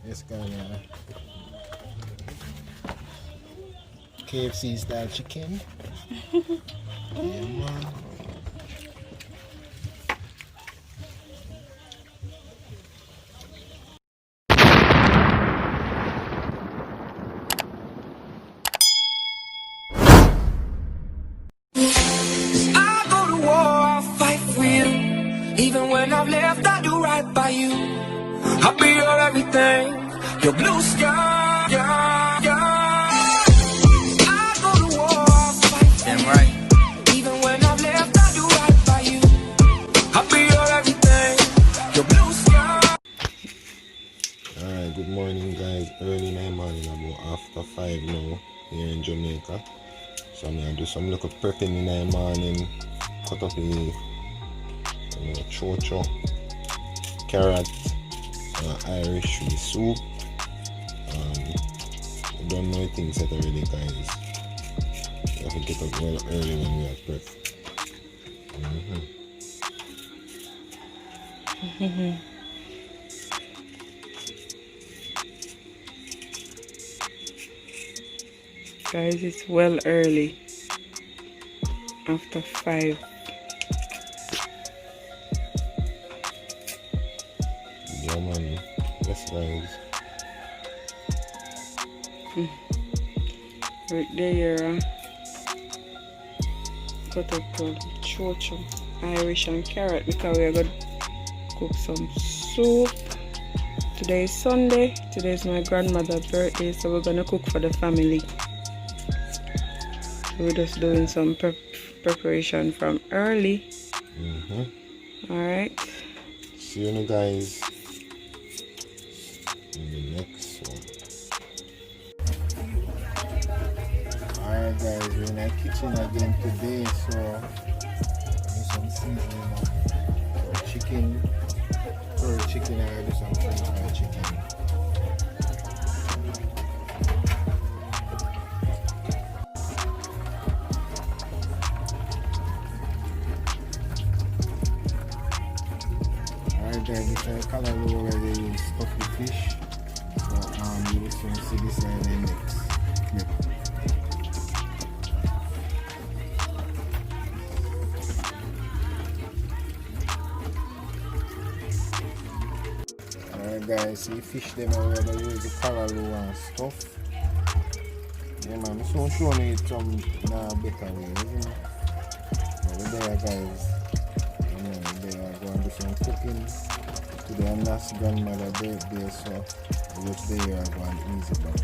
This kind of KFC style chicken. Yeah, man. I go to war, I'll fight for you. Even when I've left, I do right by you. I'll be your everything, your blue sky. I go to war, I'll fight for you. Damn right. Even when I've left, I do right by you. I'll be your everything, your blue sky. Alright, good morning guys. Early in the morning, about after 5 now here in Jamaica. So I'm gonna do some little prepping in the morning. Cut up the chocho, carrot, Irish with soup. I don't know things that already guys. You have to get up well early when we are prep. Guys, it's well early, after 5. Yeah man, yes guys. Right there, cut up chocho, Irish and carrot, because we are going to cook some soup. Today is Sunday. Today is my grandmother's birthday, so we're going to cook for the family. We're just doing some preparation from early. Alright. See you guys in the next one. Alright guys, we're in the kitchen again today, so do some seasoning of chicken, curry chicken, and I do some fried chicken. Alright guys, this is color where they use stuff the fish. So you will soon see this in the next clip. Alright guys, see fish them where they use the color and stuff. Yeah man, I'm soon showing you some better way, isn't it? But there guys. They are going to do some cooking today. I'm not grandmother's birthday, so just they are going easy back.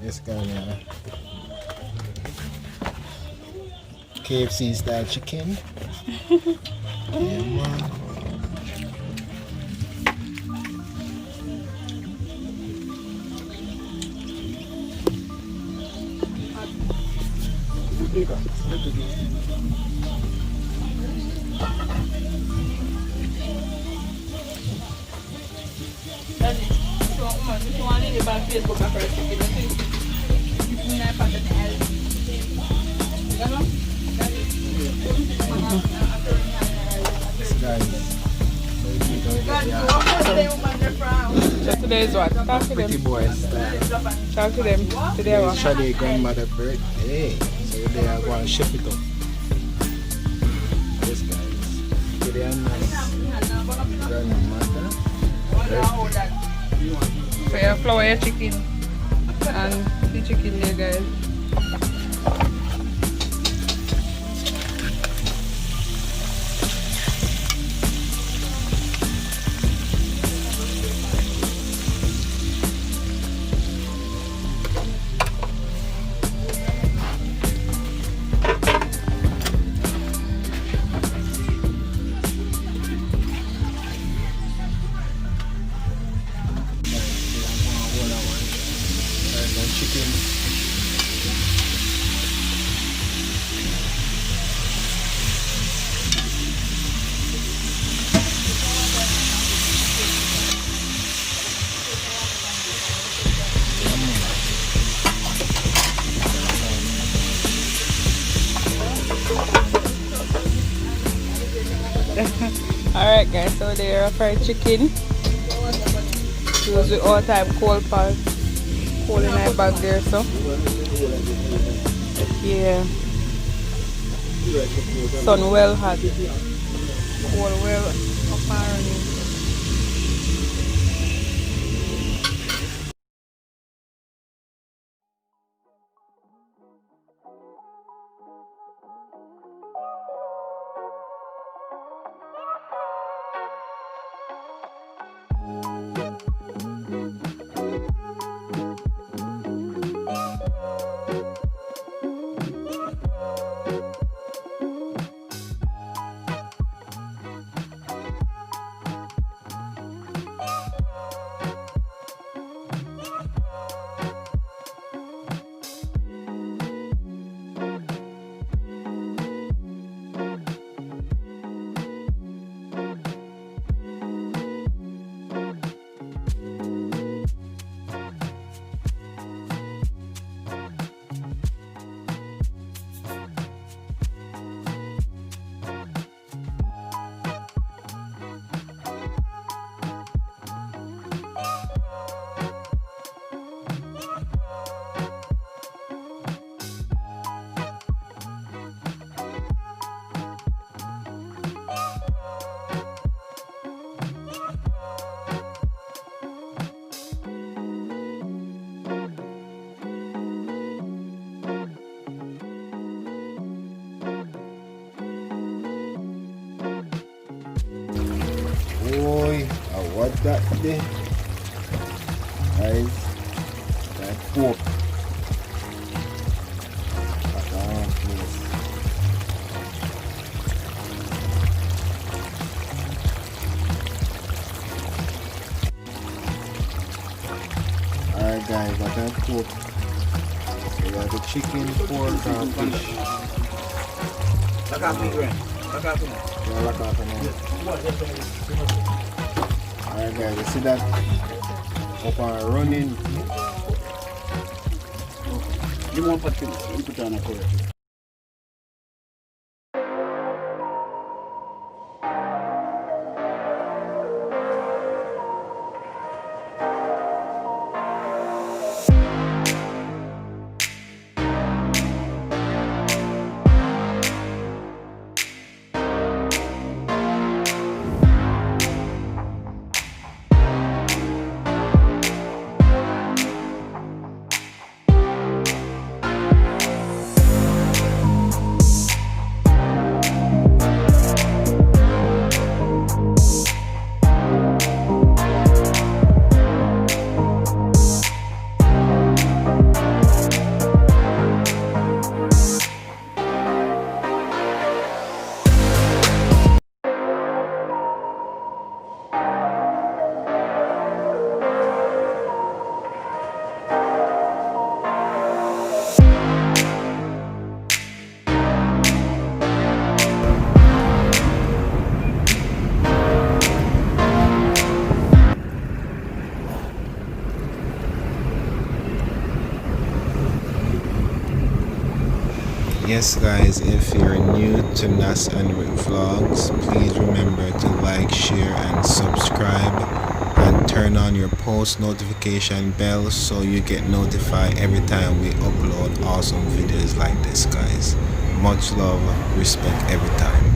This kind of KFC style chicken. Yeah man. So today is what? Talk to Pretty them. boy style. Talk to them. Today what? Shadi grandmother birthday. So they are going to ship it up. Yes guys. Today I'm grandmother. So you flour your chicken and the chicken there guys. Chicken. Alright guys, so there are fried chicken. Use the all time cold pot. Cold in my bag there, so yeah. Sun well hot. Cold well up and running. Boy, what that there? Guys, that pork. Alright guys, I got pork. We got the chicken, pork, and fish. Alright guys, you see that up and running. You want to put on a correct. yes guys, if you're new to Nas and Rick Vlogs, please remember to like, share and subscribe, and turn on your post notification bell so you get notified every time we upload awesome videos like this guys. Much love, respect every time.